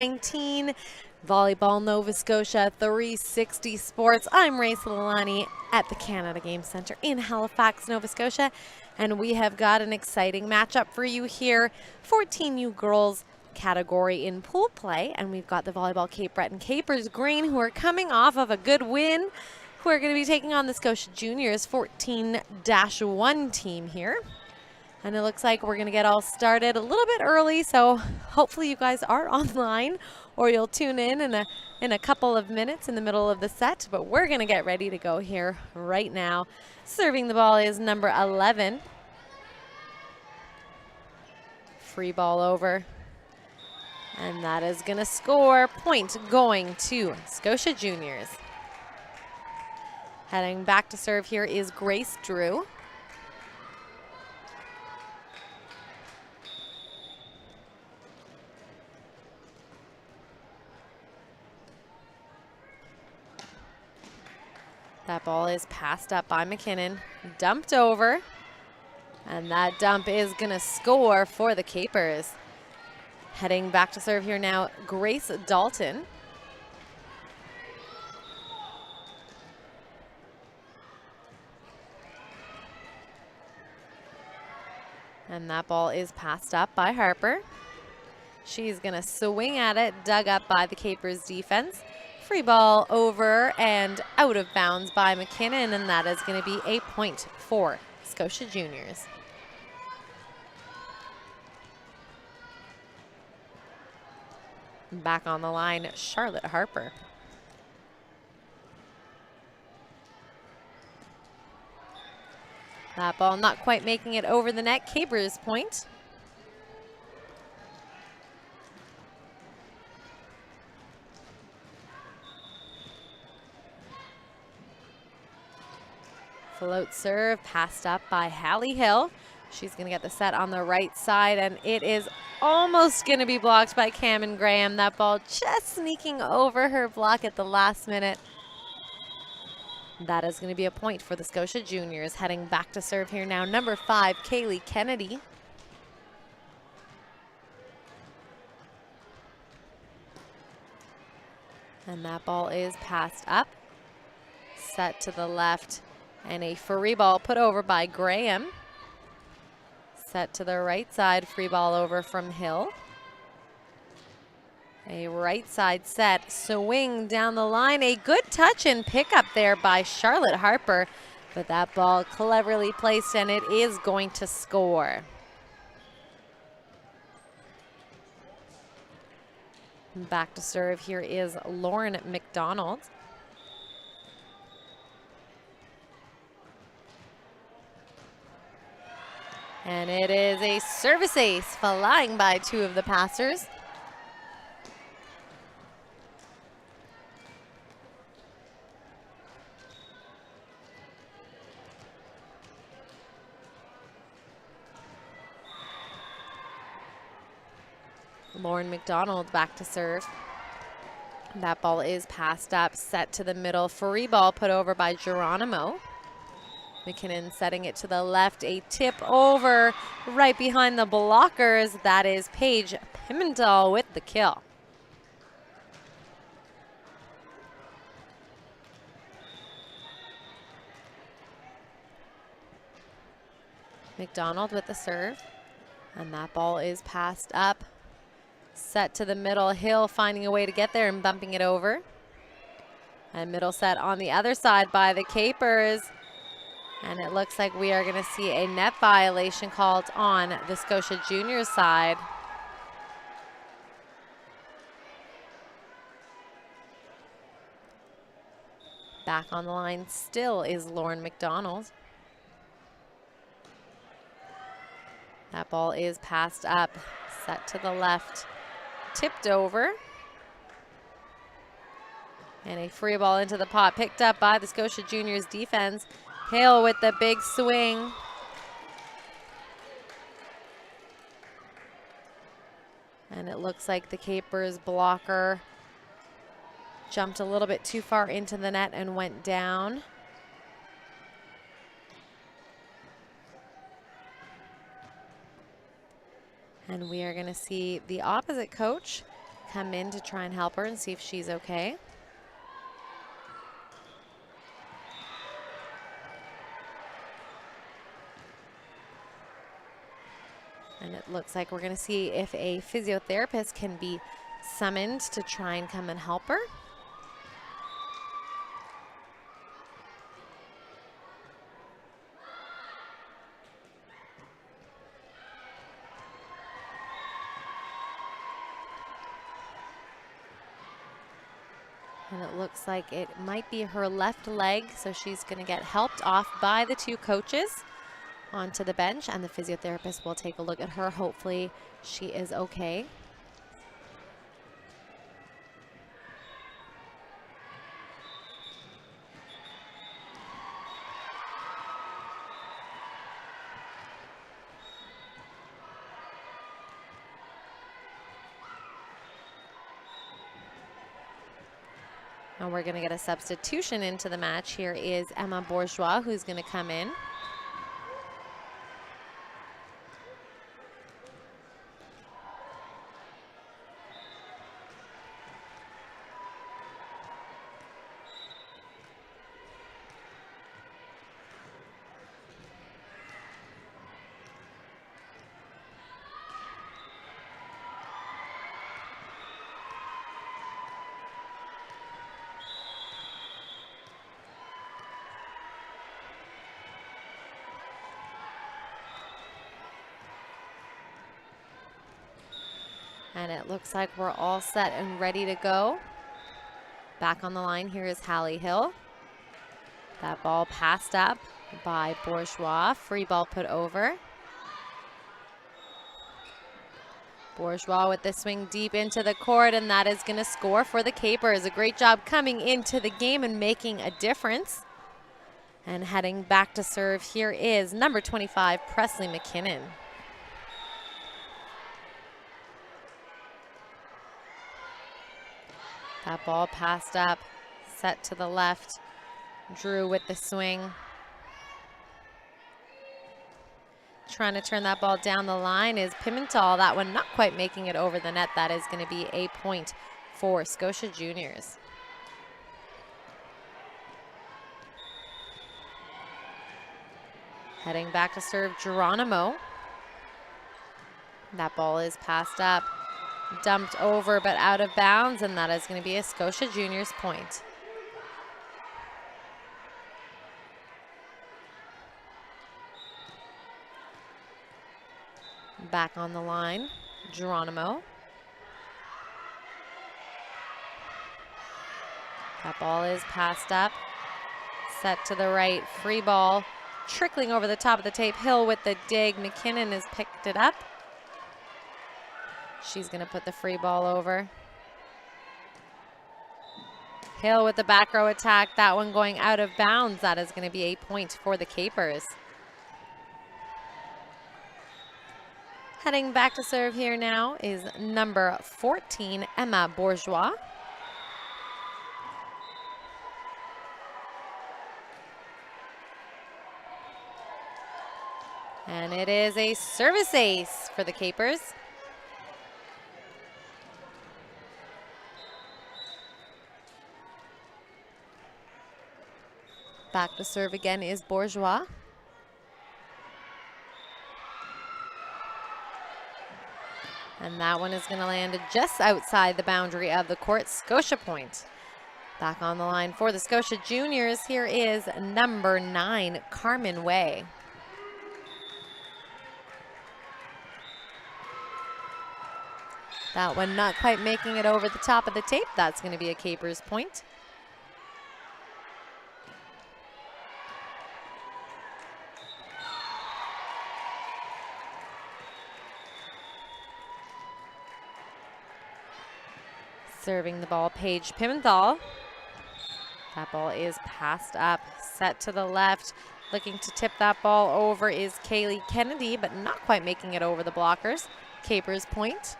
19 Volleyball Nova Scotia 360 Sports. I'm Race Lalani at the Canada Game Centre in Halifax, Nova Scotia, and we have got an exciting matchup for you here. 14U girls category in pool play, and we've got the Volleyball Cape Breton Capers Green, who are coming off of a good win, who are going to be taking on the Scotia Juniors 14-1 team here. And it looks like we're going to get all started a little bit early, so hopefully you guys are online or you'll tune in a couple of minutes in the middle of the set. But we're going to get ready to go here right now. Serving the ball is number 11. Free ball over. And that is going to score. Point going to Scotia Juniors. Heading back to serve here is Grace Drew. That ball is passed up by McKinnon, dumped over, and that dump is going to score for the Capers. Heading back to serve here now, Grace Dalton. And that ball is passed up by Harper. She's going to swing at it, dug up by the Capers defense. Free ball over and out of bounds by McKinnon, and that is going to be a point for Scotia Juniors. Back on the line, Charlotte Harper. That ball not quite making it over the net. Capers point. Float serve, passed up by Hallie Hill. She's going to get the set on the right side, and it is almost going to be blocked by Cameron Graham. That ball just sneaking over her block at the last minute. That is going to be a point for the Scotia Juniors. Heading back to serve here now, number 5, Kaylee Kennedy. And that ball is passed up. Set to the left. And a free ball put over by Graham. Set to the right side, free ball over from Hill. A right side set, swing down the line. A good touch and pick up there by Charlotte Harper. But that ball cleverly placed, and it is going to score. Back to serve here is Lauren Mcdonald. And it is a service ace flying by two of the passers. Lauren McDonald back to serve. That ball is passed up, set to the middle. Free ball put over by Geronimo. McKinnon setting it to the left, a tip over right behind the blockers. That is Paige Pimentel with the kill. McDonald with the serve, and that ball is passed up. Set to the middle, Hill finding a way to get there and bumping it over. And middle set on the other side by the Capers. And it looks like we are going to see a net violation called on the Scotia Juniors side. Back on the line still is Lauren McDonald. That ball is passed up, set to the left, tipped over. And a free ball into the pot, picked up by the Scotia Juniors defense. Hill with the big swing. And it looks like the Capers blocker jumped a little bit too far into the net and went down. And we are going to see the opposite coach come in to try and help her and see if she's okay. And it looks like we're going to see if a physiotherapist can be summoned to try and come and help her. And it looks like it might be her left leg, so she's going to get helped off by the two coaches onto the bench, and the physiotherapist will take a look at her. Hopefully she is okay. And we're going to get a substitution into the match. Here is Emma Bourgeois, who's going to come in. And it looks like we're all set and ready to go. Back on the line here is Hallie Hill. That ball passed up by Bourgeois. Free ball put over. Bourgeois with the swing deep into the court, and that is going to score for the Capers. A great job coming into the game and making a difference. And heading back to serve, here is number 25, Presley McKinnon. That ball passed up, set to the left. Drew with the swing. Trying to turn that ball down the line is Pimental. That one not quite making it over the net. That is going to be a point for Scotia Juniors. Heading back to serve, Geronimo. That ball is passed up. Dumped over but out of bounds, and that is going to be a Scotia Juniors point. Back on the line, Geronimo. That ball is passed up. Set to the right, free ball. Trickling over the top of the tape. Hill with the dig. McKinnon has picked it up. She's going to put the free ball over. Hill with the back row attack. That one going out of bounds. That is going to be a point for the Capers. Heading back to serve here now is number 14, Emma Bourgeois. And it is a service ace for the Capers. Back to serve again is Bourgeois. And that one is going to land just outside the boundary of the court. Scotia point. Back on the line for the Scotia Juniors. Here is number 9, Carmen Way. That one not quite making it over the top of the tape. That's going to be a Capers point. Serving the ball, Paige Pimental. That ball is passed up, set to the left. Looking to tip that ball over is Kaylee Kennedy, but not quite making it over the blockers. Capers point.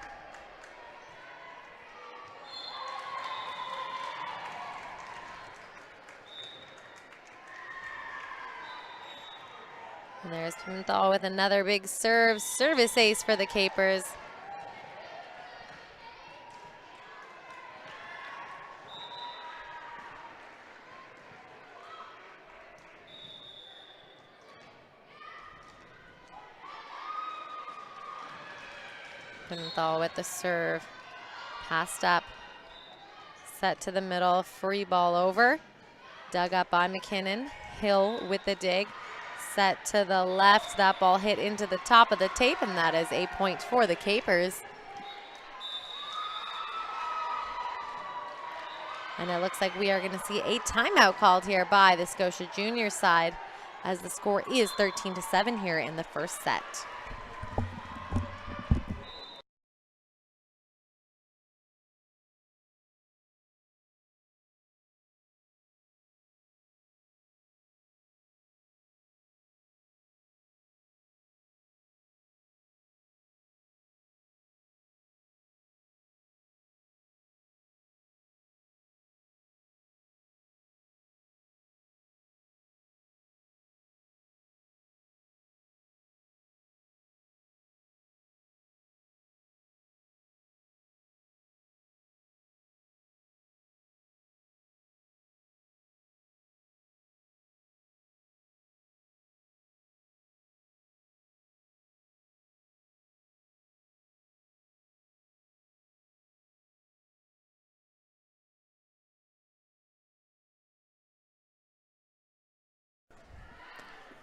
And there's Pimental with another big serve. Service ace for the Capers. Pimenthal with the serve. Passed up. Set to the middle. Free ball over. Dug up by McKinnon. Hill with the dig. Set to the left. That ball hit into the top of the tape, and that is a point for the Capers. And it looks like we are going to see a timeout called here by the Scotia Junior side, as the score is 13-7 here in the first set.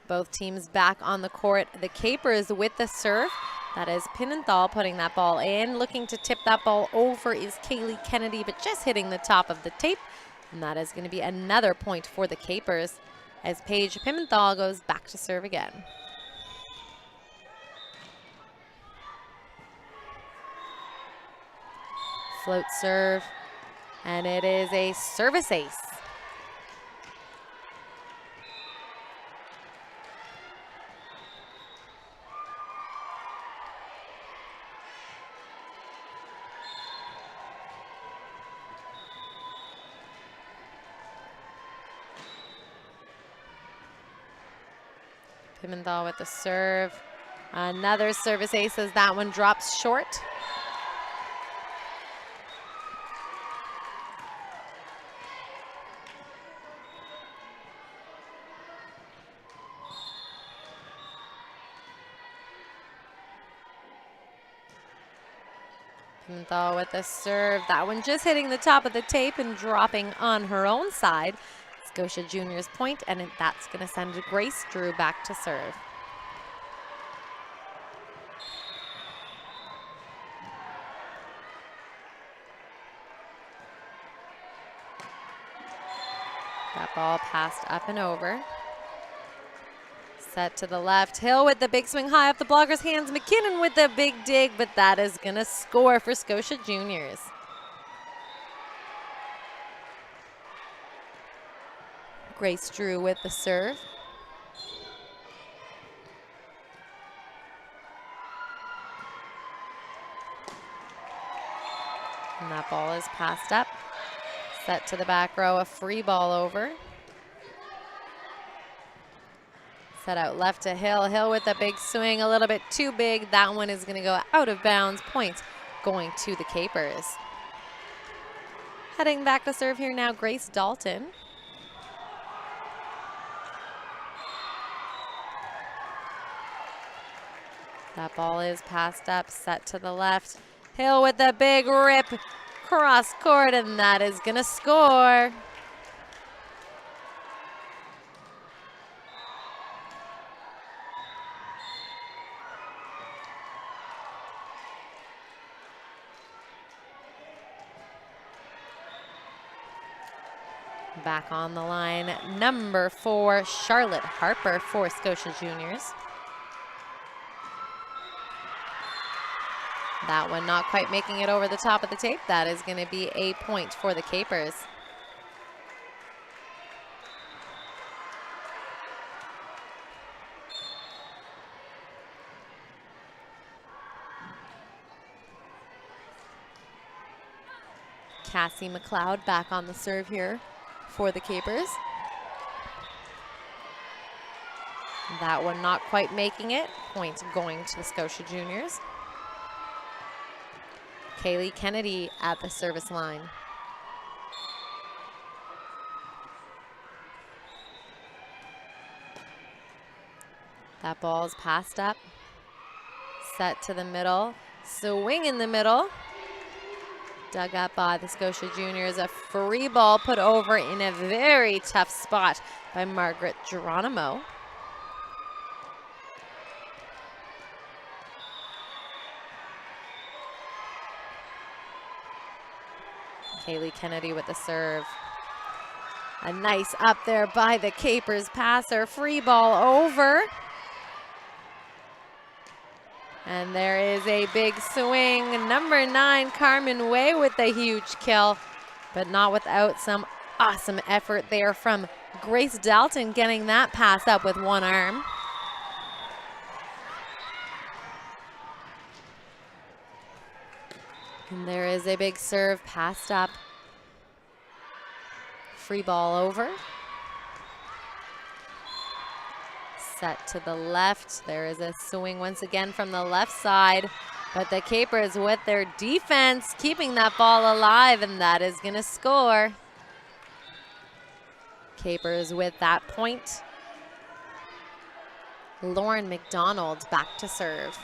Both teams back on the court. The Capers with the serve. That is Pimenthal putting that ball in. Looking to tip that ball over is Kaylee Kennedy, but just hitting the top of the tape. And that is going to be another point for the Capers, as Paige Pimenthal goes back to serve again. Float serve, and it is a service ace. Pimenthal with the serve. Another service ace as that one drops short. Pimenthal with the serve. That one just hitting the top of the tape and dropping on her own side. Scotia Juniors point, and that's going to send Grace Drew back to serve. That ball passed up and over. Set to the left. Hill with the big swing high off the blocker's hands. McKinnon with the big dig, but that is going to score for Scotia Juniors. Grace Drew with the serve. And that ball is passed up. Set to the back row, a free ball over. Set out left to Hill. Hill with a big swing, a little bit too big. That one is going to go out of bounds. Points going to the Capers. Heading back to serve here now, Grace Dalton. That ball is passed up, set to the left. Hill with the big rip cross court, and that is going to score. Back on the line, number 4, Charlotte Harper for Scotia Juniors. That one not quite making it over the top of the tape. That is going to be a point for the Capers. Cassie McLeod back on the serve here for the Capers. That one not quite making it. Point going to the Scotia Juniors. Kaylee Kennedy at the service line. That ball is passed up. Set to the middle. Swing in the middle. Dug up by the Scotia Juniors. A free ball put over in a very tough spot by Margaret Geronimo. Kaylee Kennedy with the serve. A nice up there by the Capers passer. Free ball over. And there is a big swing. Number 9, Carmen Way with a huge kill, but not without some awesome effort there from Grace Dalton, getting that pass up with one arm. And there is a big serve passed up. Free ball over. Set to the left. There is a swing once again from the left side, but the Capers with their defense keeping that ball alive, and that is going to score. Capers with that point. Lauren Mcdonald back to serve.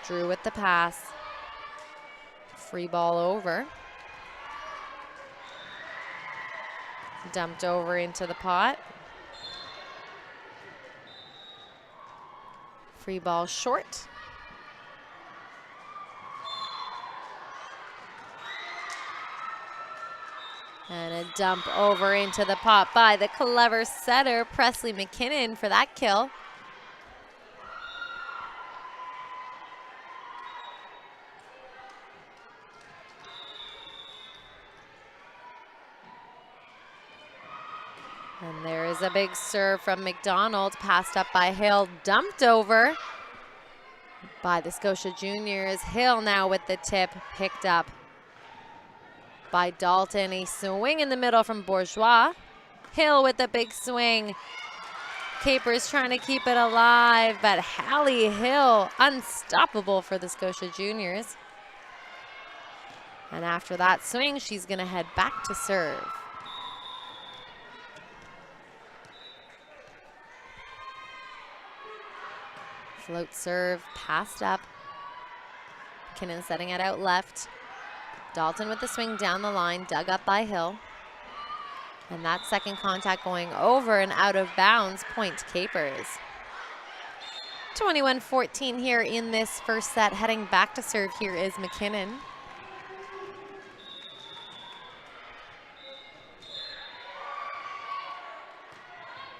Drew with the pass. Free ball over. Dumped over into the pot. Free ball short. And a dump over into the pot by the clever setter, Presley McKinnon, for that kill. And there is a big serve from Mcdonald, passed up by Hill, dumped over by the Scotia Juniors. Hill now with the tip, picked up by Dalton. A swing in the middle from Bourgeois. Hill with the big swing. Capers trying to keep it alive, but Hallie Hill unstoppable for the Scotia Juniors. And after that swing, she's gonna head back to serve. Float serve, passed up. McKinnon setting it out left. Dalton with the swing down the line, dug up by Hill. And that second contact going over and out of bounds, point Capers. 21-14 here in this first set. Heading back to serve here is McKinnon.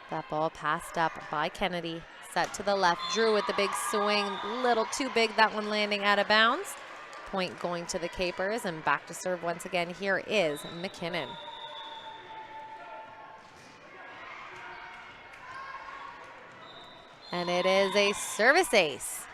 That ball passed up by Kennedy. Set to the left. Drew with the big swing. Little too big, that one landing out of bounds. Point going to the Capers, and back to serve once again. Here is McKinnon. And it is a service ace.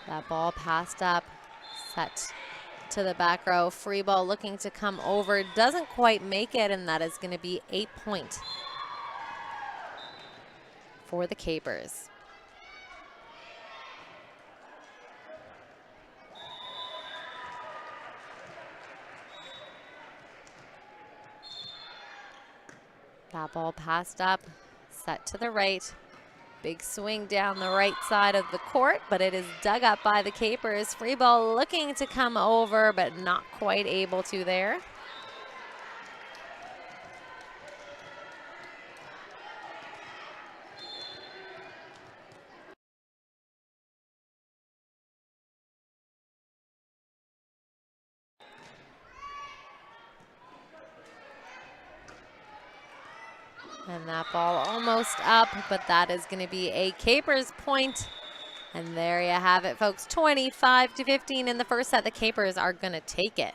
That ball passed up, set to the back row. Free ball looking to come over, doesn't quite make it, and that is going to be 8 points for the Capers. That ball passed up, set to the right. Big swing down the right side of the court, but it is dug up by the Capers. Free ball looking to come over, but not quite able to there. And that ball almost up, but that is going to be a Capers point. And there you have it, folks. 25-15 in the first set. The Capers are going to take it.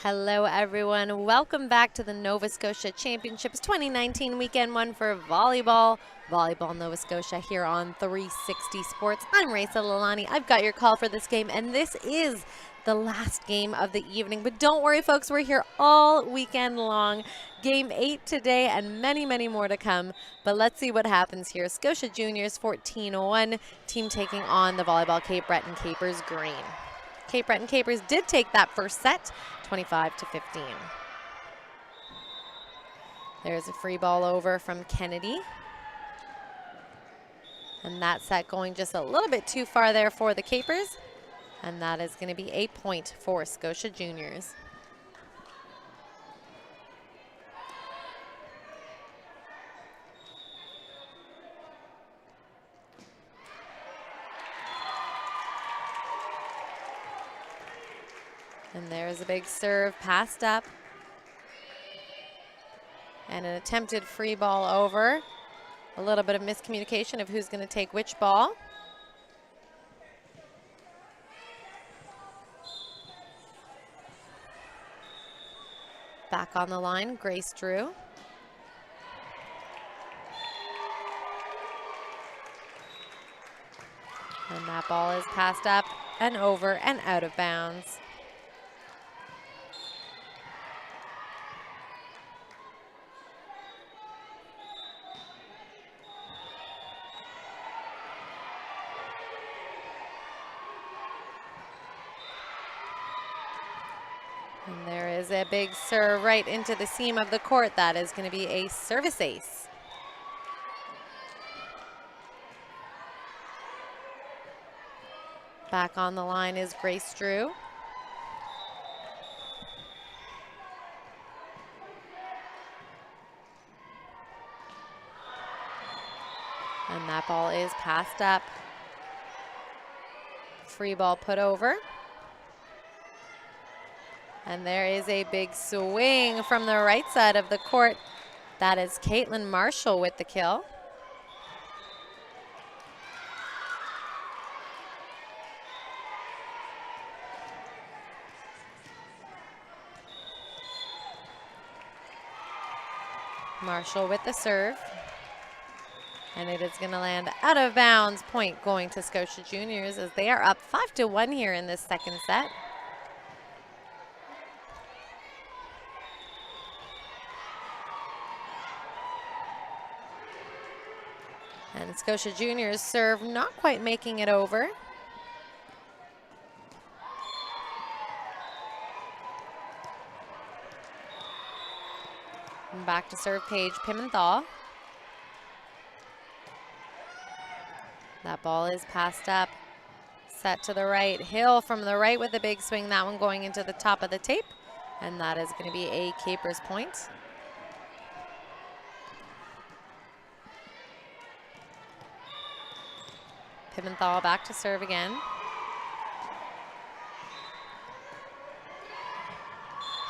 Hello everyone, welcome back to the Nova Scotia Championships 2019 Weekend 1 for volleyball. Volleyball Nova Scotia here on 360 Sports. I'm Raisa Lalani. I've got your call for this game, and this is the last game of the evening. But don't worry folks, we're here all weekend long. Game 8 today and many, many more to come. But let's see what happens here. Scotia Juniors 14-1, team taking on the volleyball Cape Breton Capers Green. Cape Breton Capers did take that first set, 25-15. There's a free ball over from Kennedy. And that set going just a little bit too far there for the Capers. And that is going to be a point for Scotia Juniors. And there's a big serve passed up. And an attempted free ball over. A little bit of miscommunication of who's going to take which ball. Back on the line, Grace Drew. And that ball is passed up and over and out of bounds. And there is a big serve right into the seam of the court. That is going to be a service ace. Back on the line is Grace Drew. And that ball is passed up. Free ball put over. And there is a big swing from the right side of the court. That is Caitlin Marshall with the kill. Marshall with the serve. And it is going to land out of bounds. Point going to Scotia Juniors as they are up 5-1 here in this second set. And Scotia Juniors serve not quite making it over. And back to serve Paige Pimenthal. That ball is passed up. Set to the right. Hill from the right with a big swing. That one going into the top of the tape. And that is going to be a Capers point. Pimenthal back to serve again.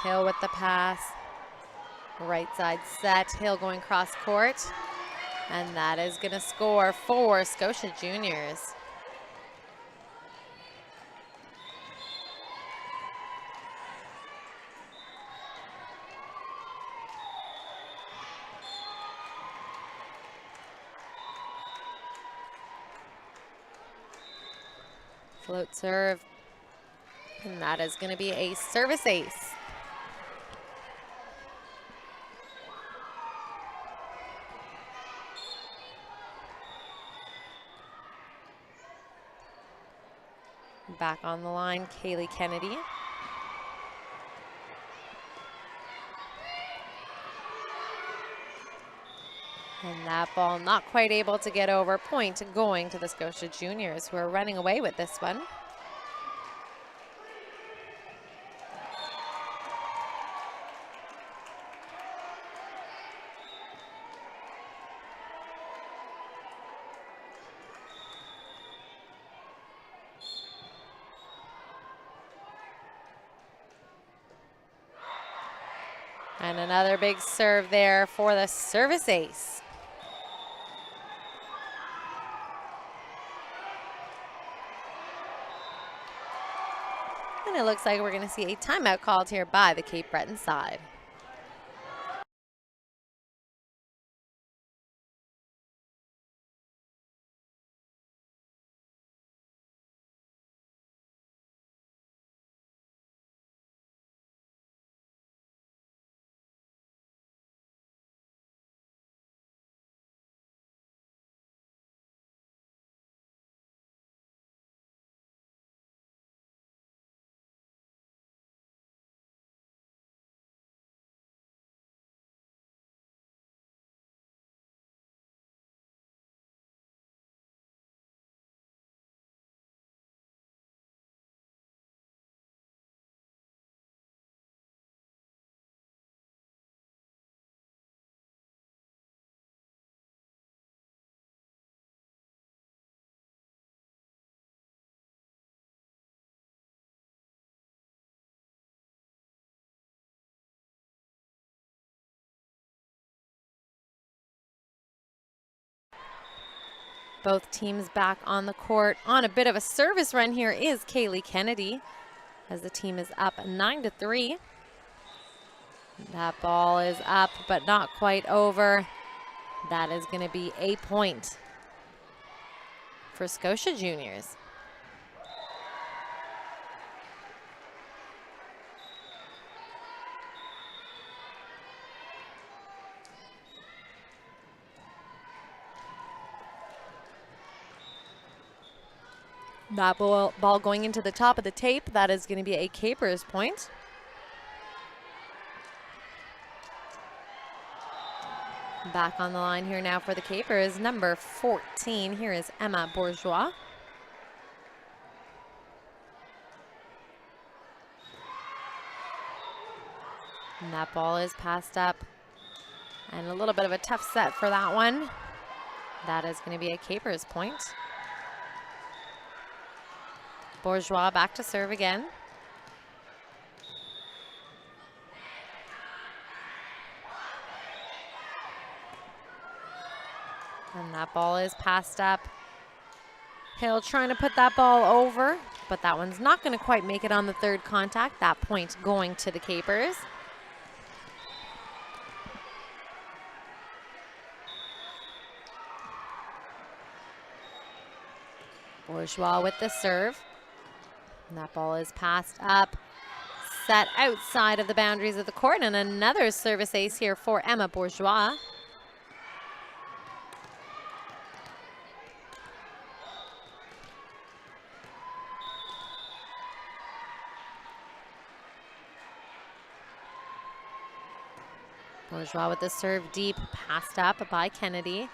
Hill with the pass. Right side set. Hill going cross court. And that is going to score for Scotia Juniors. Float serve. And that is going to be a service ace. Back on the line, Kaylee Kennedy. And that ball not quite able to get over. Point going to the Scotia Juniors, who are running away with this one. And another big serve there for the service ace. And it looks like we're going to see a timeout called here by the Cape Breton side. Both teams back on the court. On a bit of a service run here is Kaylee Kennedy as the team is up 9-3. That ball is up, but not quite over. That is going to be a point for Scotia Juniors. That ball going into the top of the tape. That is going to be a Capers point. Back on the line here now for the Capers, number 14. Here is Emma Bourgeois. And that ball is passed up. And a little bit of a tough set for that one. That is going to be a Capers point. Bourgeois back to serve again. And that ball is passed up. Hill trying to put that ball over, but that one's not going to quite make it on the third contact. That point going to the Capers. Bourgeois with the serve. And that ball is passed up, set outside of the boundaries of the court, and another service ace here for Emma Bourgeois. Bourgeois with the serve deep, passed up by Kennedy.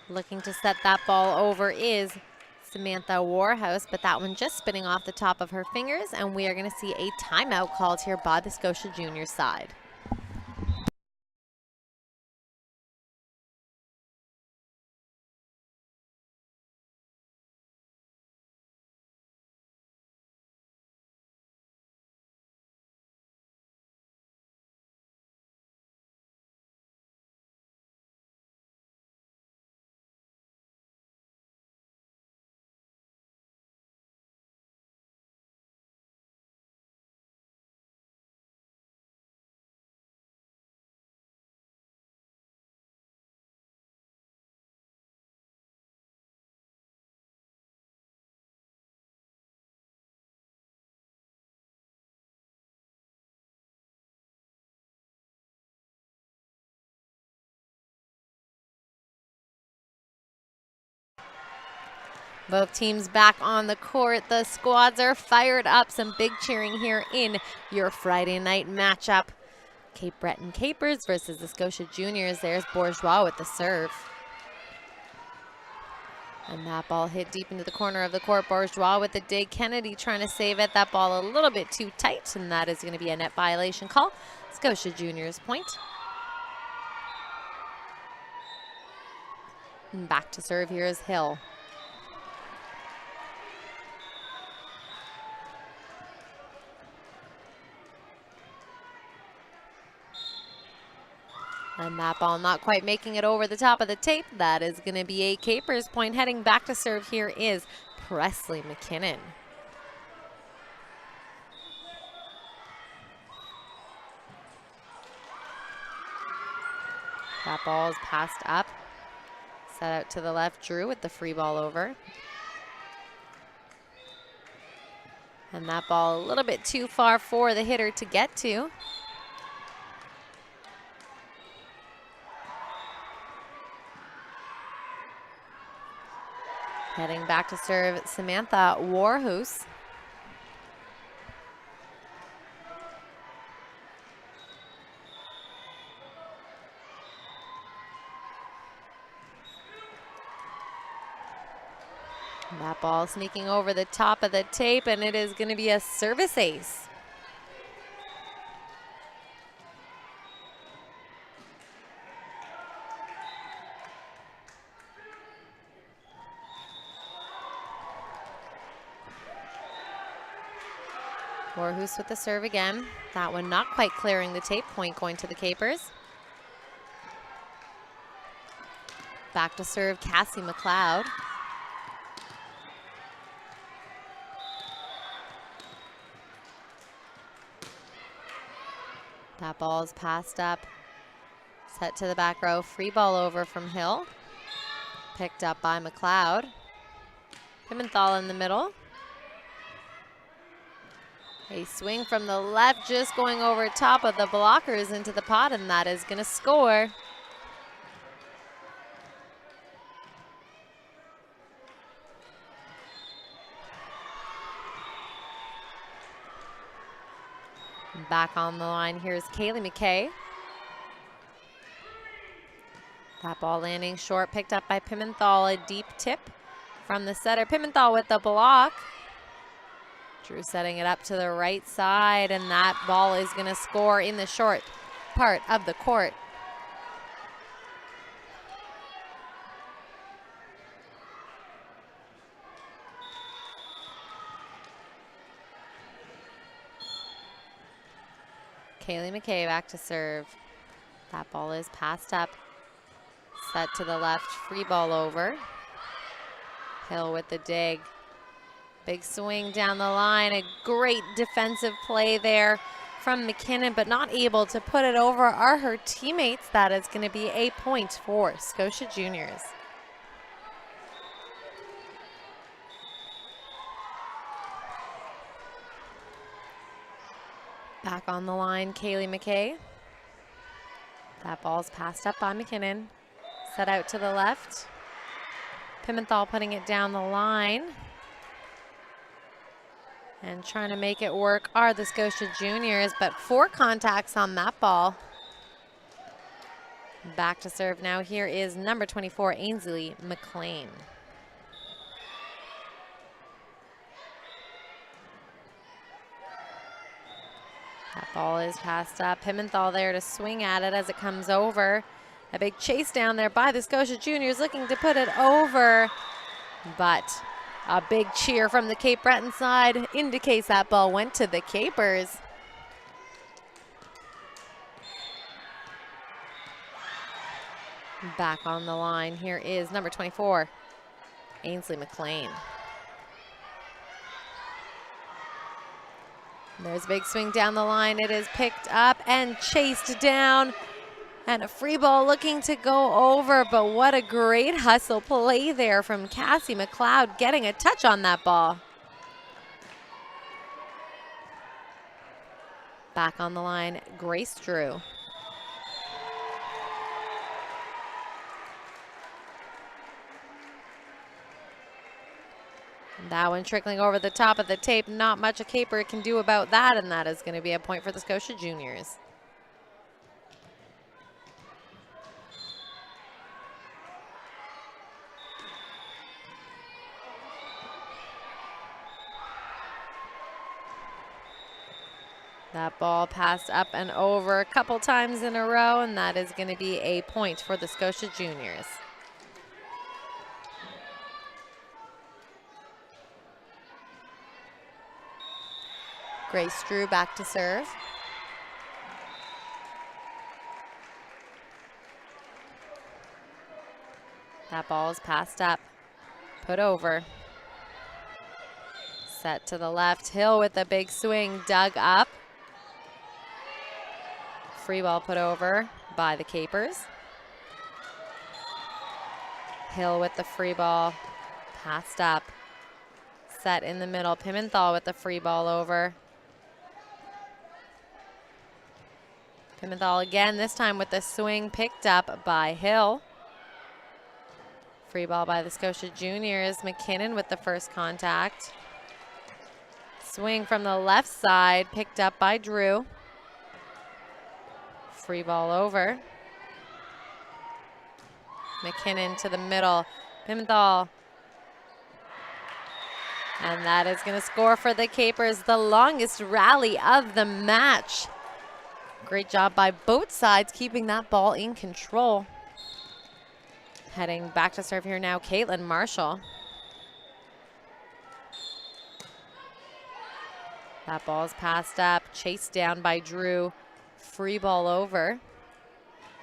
Looking to set that ball over is Samantha Warhouse, but that one just spinning off the top of her fingers, and we are going to see a timeout called here by the Scotia Juniors side. Both teams back on the court. The squads are fired up. Some big cheering here in your Friday night matchup. Cape Breton Capers versus the Scotia Juniors. There's Bourgeois with the serve. And that ball hit deep into the corner of the court. Bourgeois with the dig. Kennedy trying to save it. That ball a little bit too tight, and that is going to be a net violation call. Scotia Juniors point. And back to serve here is Hill. And that ball not quite making it over the top of the tape. That is going to be a Capers point. Heading back to serve here is Presley McKinnon. That ball is passed up. Set out to the left, Drew with the free ball over. And that ball a little bit too far for the hitter to get to. Heading back to serve, Samantha Warhoose. That ball sneaking over the top of the tape, and it is going to be a service ace. Warhoose with the serve again. That one not quite clearing the tape, point going to the Capers. Back to serve, Cassie McLeod. That ball is passed up. Set to the back row, free ball over from Hill. Picked up by McLeod. Pimenthal in the middle. A swing from the left, just going over top of the blockers into the pot, and that is going to score. Back on the line, here's Kaylee McKay. That ball landing short, picked up by Pimenthal, a deep tip from the setter. Pimenthal with the block. Drew setting it up to the right side, and that ball is going to score in the short part of the court. Kaylee McKay back to serve. That ball is passed up. Set to the left, free ball over. Hill with the dig. Big swing down the line, a great defensive play there from McKinnon, but not able to put it over her teammates. That is going to be a point for Scotia Juniors. Back on the line, Kaylee McKay. That ball's passed up by McKinnon. Set out to the left. Pimenthal putting it down the line. And trying to make it work are the Scotia Juniors, but 4 contacts on that ball. Back to serve now. Here is number 24, Ainsley Mcclain. That ball is passed up. Pimenthal there to swing at it as it comes over. A big chase down there by the Scotia Juniors looking to put it over, but a big cheer from the Cape Breton side indicates that ball went to the Capers. Back on the line, here is number 24, Ainsley Mcclain. There's a big swing down the line. It is picked up and chased down. And a free ball looking to go over, but what a great hustle play there from Cassie McLeod, getting a touch on that ball. Back on the line, Grace Drew. And that one trickling over the top of the tape. Not much a Caper can do about that, and that is going to be a point for the Scotia Juniors. That ball passed up and over a couple times in a row, and that is going to be a point for the Scotia Juniors. Grace Drew back to serve. That ball is passed up, put over. Set to the left, Hill with a big swing, dug up. Free ball put over by the Capers. Hill with the free ball. Passed up. Set in the middle. Pimenthal with the free ball over. Pimenthal again, this time with the swing picked up by Hill. Free ball by the Scotia Juniors. McKinnon with the first contact. Swing from the left side, picked up by Drew. Free ball over. McKinnon to the middle. Pimenthal. And that is going to score for the Capers, the longest rally of the match. Great job by both sides keeping that ball in control. Heading back to serve here now, Caitlin Marshall. That ball is passed up, chased down by Drew. Free ball over.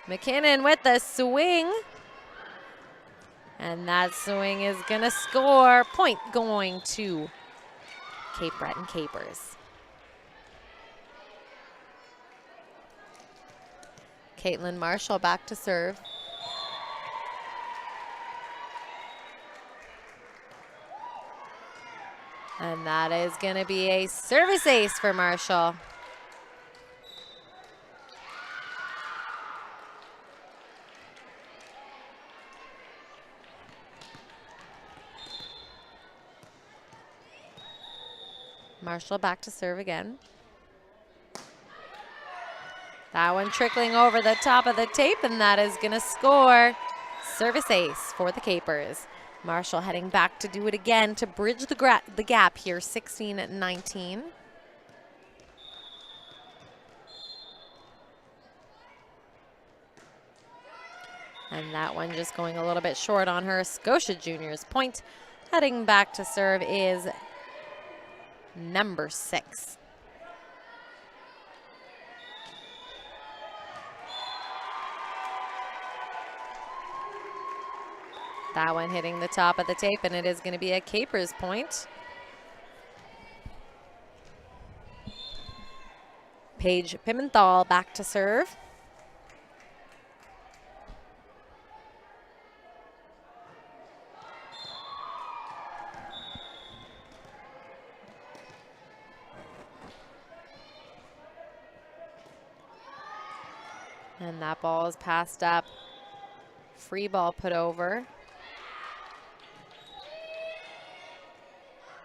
McKinnon with the swing. And that swing is gonna score. Point going to Cape Breton Capers. Caitlin Marshall back to serve. And that is gonna be a service ace for Marshall. Marshall back to serve again. That one trickling over the top of the tape, and that is gonna score. Service ace for the Capers. Marshall heading back to do it again to bridge the gap here, 16-19. And that one just going a little bit short on her. Scotia Juniors point. Heading back to serve is number 6. That one hitting the top of the tape, and it is going to be a Capers point. Paige Pimenthal back to serve. And that ball is passed up. Free ball put over.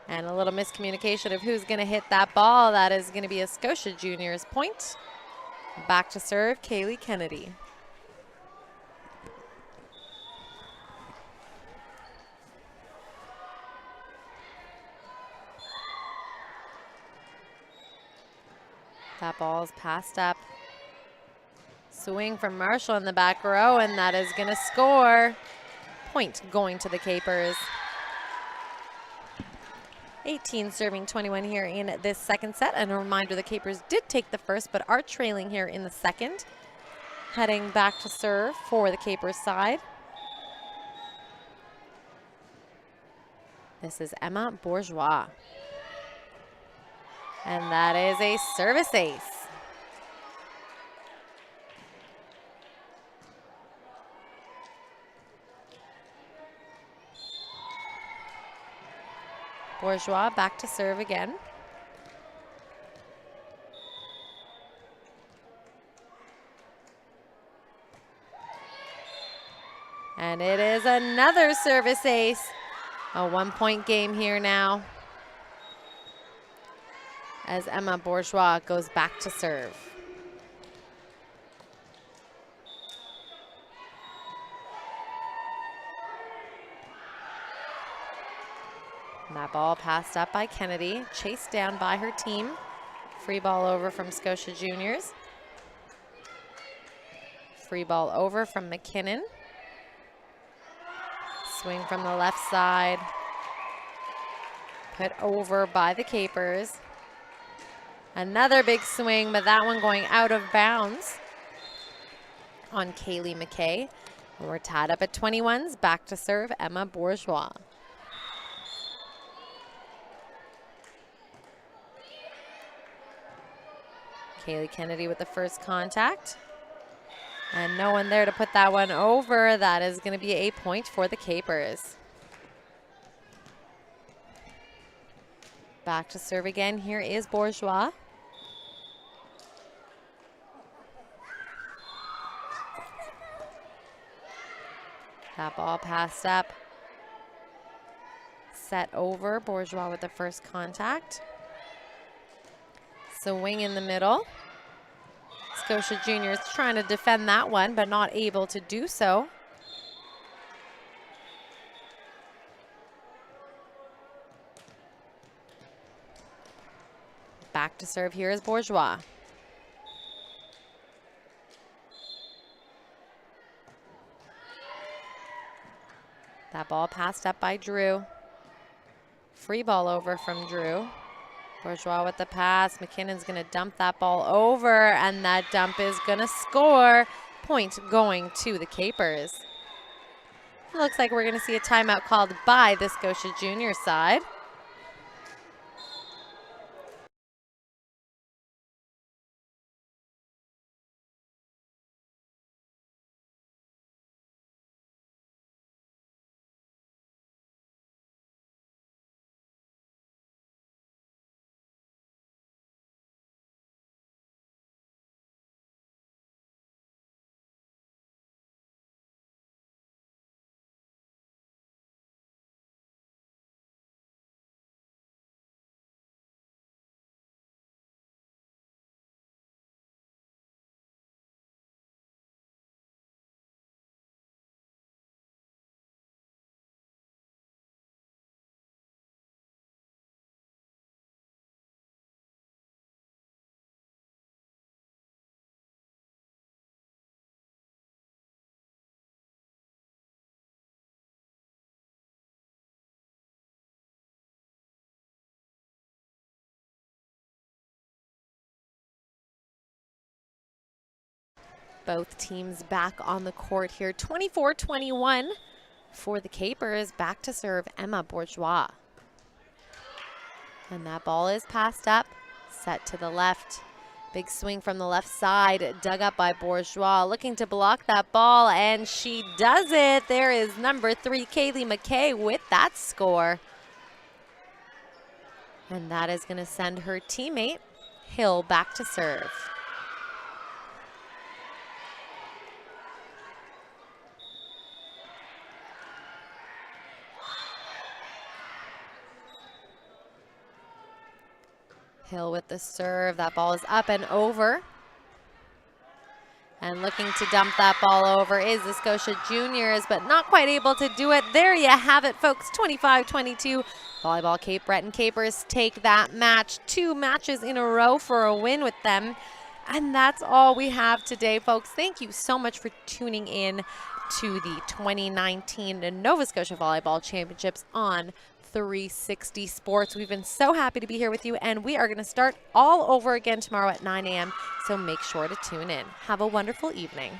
And a little miscommunication of who's going to hit that ball. That is going to be a Scotia Juniors point. Back to serve, Kaylee Kennedy. That ball is passed up. Swing from Marshall in the back row, and that is going to score. Point going to the Capers. 18 serving 21 here in this second set. And a reminder, the Capers did take the first, but are trailing here in the second. Heading back to serve for the Capers side. This is Emma Bourgeois. And that is a service ace. Bourgeois back to serve again. And it is another service ace. A 1-point game here now, as Emma Bourgeois goes back to serve. And that ball passed up by Kennedy, chased down by her team. Free ball over from Scotia Juniors. Free ball over from McKinnon. Swing from the left side. Put over by the Capers. Another big swing, but that one going out of bounds on Kaylee McKay. We're tied up at 21s. Back to serve, Emma Bourgeois. Kaylee Kennedy with the first contact. And no one there to put that one over. That is going to be a point for the Capers. Back to serve again. Here is Bourgeois. That ball passed up. Set over. Bourgeois with the first contact. Swing in the middle. Scotia Juniors trying to defend that one, but not able to do so. Back to serve here is Bourgeois. That ball passed up by Drew. Free ball over from Drew. Bourgeois with the pass. McKinnon's going to dump that ball over, and that dump is going to score. Point going to the Capers. It looks like we're going to see a timeout called by the Scotia Junior side. Both teams back on the court here. 24-21 for the Capers. Back to serve Emma Bourgeois. And that ball is passed up, set to the left. Big swing from the left side, dug up by Bourgeois, looking to block that ball, and she does it. There is number 3, Kaylee Mcclain, with that score. And that is going to send her teammate, Hill, back to serve. Hill with the serve. That ball is up and over. And looking to dump that ball over is the Scotia Juniors, but not quite able to do it. There you have it, folks. 25-22. Volleyball Cape Breton Capers take that match. 2 matches in a row for a win with them. And that's all we have today, folks. Thank you so much for tuning in to the 2019 Nova Scotia Volleyball Championships on 360 Sports. We've been so happy to be here with you, and we are going to start all over again tomorrow at 9 a.m. So make sure to tune in. Have a wonderful evening.